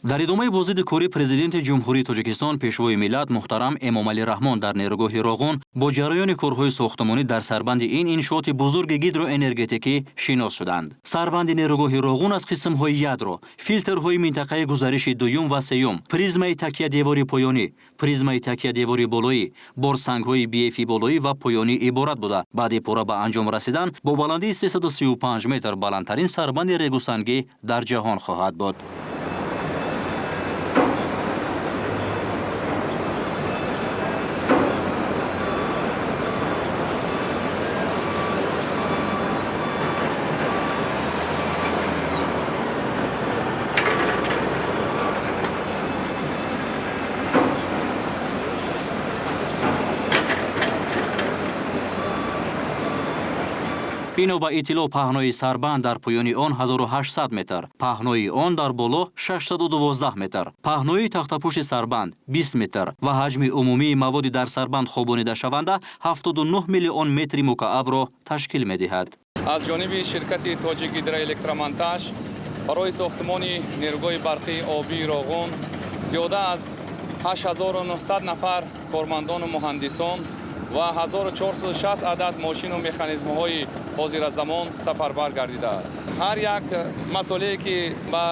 дар идомаи бозиди кори президенти ҷумҳурии Тоҷикистон пешвои миллат муҳтарам Эмомалӣ Раҳмон дар нерӯгоҳи Роғун бо ҷараёни корҳои сохтмонӣ дар сарбанди ин иншооти бузурги гидроэнергетикӣ шинос шуданд. Сарбанди нерӯгоҳи Роғун аз қисмҳои ядро, филтрҳои минтақаи гузариши дуюм ва сеюм, призмаи такядевори поёнӣ, призмаи такядевори болоӣ, борсангҳои BF болоӣ ва поёнӣ иборат буда, баъди пурра ба анҷом расидан бо баландии 335 метр баландтарин сарбанди регусангӣ дар ҷаҳон хоҳад буд. бино ба иттилоъ паҳнои сарбанд дар поёни он 1800 метр, паҳнои он дар боло 612 метр, паҳнои тахтапӯши сарбанд 20 метр ва ҳаҷми умумии маводи дар сарбанд хобонидашаванда 79 миллион метри мукаабро ташкил медиҳад. аз ҷониби ширкати Тоҷик гидроэлектромонтаж барои сохтмони нерӯгоҳи барқии обии Роғун зиёда аз 8900 нафар кормандону муҳандисон ва 1460 адад мошину механизмҳои ҳозиразамон сафарбар гардидааст. ҳар як масъулие ки ба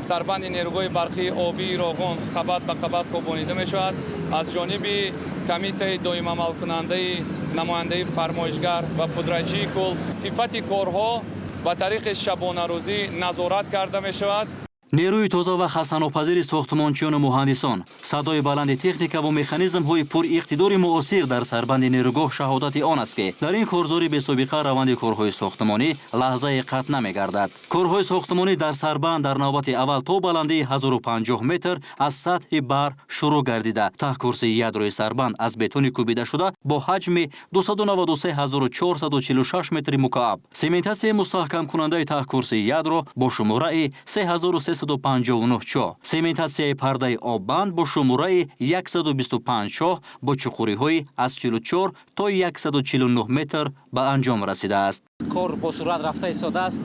сарбанди нерӯгоҳи барқии обии Роғун қабат ба қабат хобонида мешавад, аз ҷониби комиссияи доимамалкунандаи намояндаи фармоишгар ва пудрачии кул сифати корҳо ба тариқи шабонарӯзӣ назорат карда мешавад. нерӯи тоза ва хастанопазири сохтмончиёну муҳандисон, садои баланди техникаву механизмҳои пуриқтидори муосир дар сарбанди нерӯгоҳ шаҳодати он аст ки дар ин корзори бесобиқа раванди корҳои сохтмонӣ лаҳзае қатъ намегардад. корҳои сохтмонӣ дар сарбанд дар навбати аввал то баландии 1050 метр аз сатҳи бар шурӯъ гардида, таҳкурсии ядрои сарбанд аз бетони кӯбидашуда бо ҳаҷми 293446 метри мукааб, сементатсияи мустаҳкамкунандаи таҳкурсии ядро бо шумораи 3359 чоҳ, сементатсияи пардаи оббанд бо шумораи 125 чоҳ бо чуқуриҳои аз 44 то 149 метр ба анҷом расидааст. кор бо сурат рафта истодааст.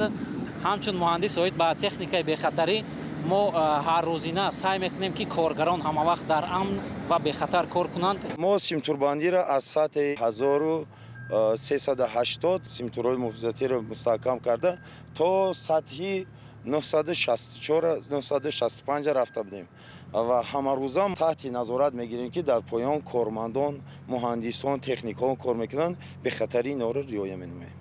ҳамчун муҳандис оид ба техникаи бехатарӣ мо ҳаррӯзина саъй мекунем ки коргарон ҳамавақт дар амн ва бехатар кор кунанд. мо симтурбандиро аз сатҳи 1380 симтурҳои муҳофизатиро мустаҳкам карда то сатҳи 964-965 рафта будем ва ҳамарӯза таҳти назорат мегирем ки дар поён кормандон, муҳандисон, техникон кор мекунанд, бехатарии инҳоро риоя менамоем.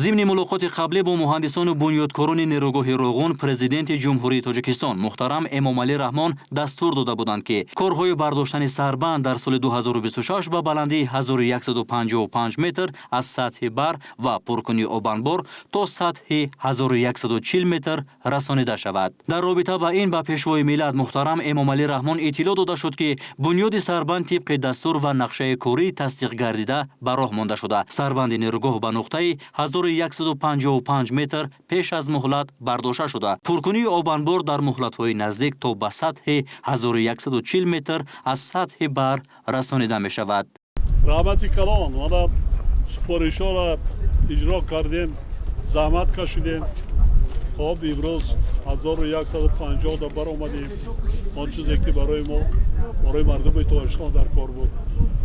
зимни мулоқоти қаблӣ бо муҳандисону бунёдкорони нерӯгоҳи Роғун президенти ҷумҳурии Тоҷикистон муҳтарам Эмомалӣ Раҳмон дастур дода буданд ки корҳои бардоштани сарбанд дар соли 2026 ба баландии 1155 метр аз сатҳи бар ва пуркунии обанбор то сатҳи 1140 метр расонида шавад. дар робита ба ин ба пешвои миллат муҳтарам Эмомалӣ Раҳмон иттилоъ дода шуд ки бунёди сарбанд тибқи дастур ва нақшаи кории тасдиқ гардида ба роҳ монда шуда, сарбанди нерӯгоҳ ба нуқтаи 1155 метр пеш аз муҳлат бардошта шуда, пуркунии обанбор дар муҳлатҳои наздик то ба сатҳи 1140 метр аз сатҳи бар расонида мешавад. раҳмати калон мана супоришҳоро иҷро кардем, заҳмат кашидем. хоб имрӯз 1150 да баромадем. он чизе ки барои мо, барои мардуми Тоҷикистон дар кор буд,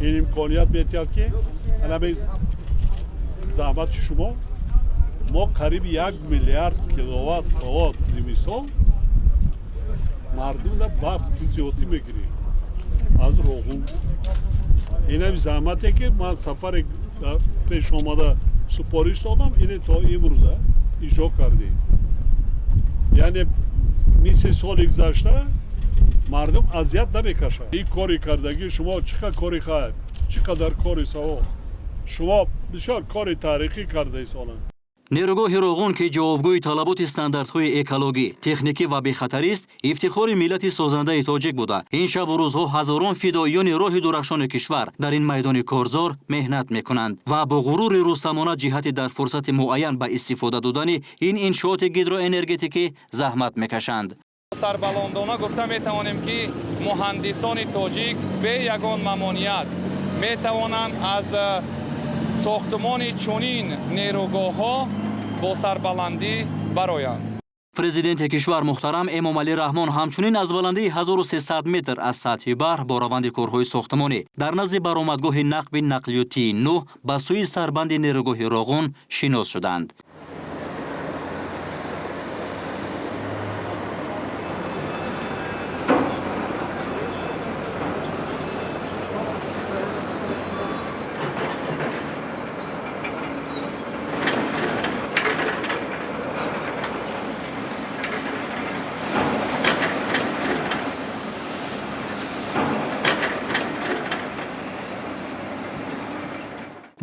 ин имконият метиҳад ки заҳмати шумо мо қариби 1 миллиард киловатт соат зимистон мардумда бахти зиёдӣ мегирем аз Роғун. инами заҳмате ки ман сафари пеш омада супориш додам, ине то имрӯза иҷро кардем. яъне мисли соли гузашта мардум азият намекашад. ин кори кардагӣ шумо чӣ қадар кори хайр, чӣ қадар кори савоб, шумо бисёр кори таърихӣ кардаисонанд. нерӯгоҳи Роғун ки ҷавобгӯи талаботи стандартҳои экологӣ, техникӣ ва бехатарист, ифтихори миллати созандаи тоҷик буда, ин шабу рӯзҳо ҳазорон фидоиёни роҳи дурахшони кишвар дар ин майдони корзор меҳнат мекунанд ва бо ғурури рустамона ҷиҳати дар фурсати муайян ба истифода додани ин иншооти гидроэнергетикӣ заҳмат мекашанд. сарбалондона гуфта метавонем ки муҳандисони тоҷик бе ягон мамоният метавонанд аз сохтмони чунин нерӯгоҳҳо бо сарбаландӣ бароянд. президенти кишвар муҳтарам Эмомалӣ Раҳмон ҳамчунин аз баландии 1300 метр аз сатҳи баҳр бо раванди корҳои сохтмонӣ дар назди баромадгоҳи нақби нақлиётии нӯҳ ба сӯи сарбанди нерӯгоҳи Роғун шинос шуданд.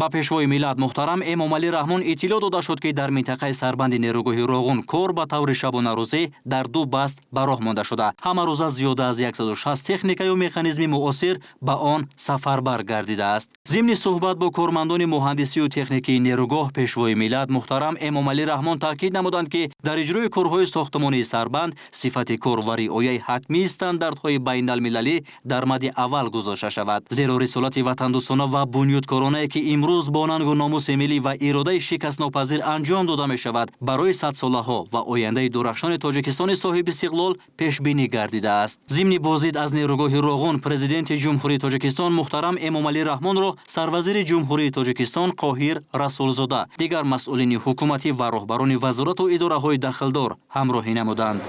ба пешвои миллат муҳтарам Эмомалӣ Раҳмон иттилоъ дода шуд, ки дар минтақаи сарбанди нерӯгоҳи Роғун кор ба таври шабонарӯзӣ дар ду баст ба роҳ монда шуда. Ҳама рӯза зиёда аз 160 техникаю механизми муосир ба он сафарбар гардидааст. Зимни суҳбат бо кормандони муҳандисию техникии нерӯгоҳ, пешвои миллат муҳтарам Эмомалӣ Раҳмон таъкид намуданд, ки дар иҷрои корҳои сохтмонии сарбанд сифати кор ва риояи ҳатмии стандартҳои байналмилалӣ дар мадди аввал гузошта шавад. Зеро рисолати ватандӯстона ва бунёдкоронае, ки имрӯз бо нангу номуси миллӣ ва иродаи шикастнопазир анҷом дода мешавад, барои садсолаҳо ва ояндаи дурахшони Тоҷикистони соҳиби истиқлол пешбинӣ гардидааст. Зимни бозид аз нерӯгоҳи Роғун президенти Ҷумҳурии Тоҷикистон муҳтарам Эмомалӣ Раҳмонро Сарвазири Ҷумҳурии Тоҷикистон Қоҳир Расулзода, дигар масъулини ҳукуматӣ ва роҳбарони вазорату идораҳои дахлдор ҳамроҳӣ намуданд.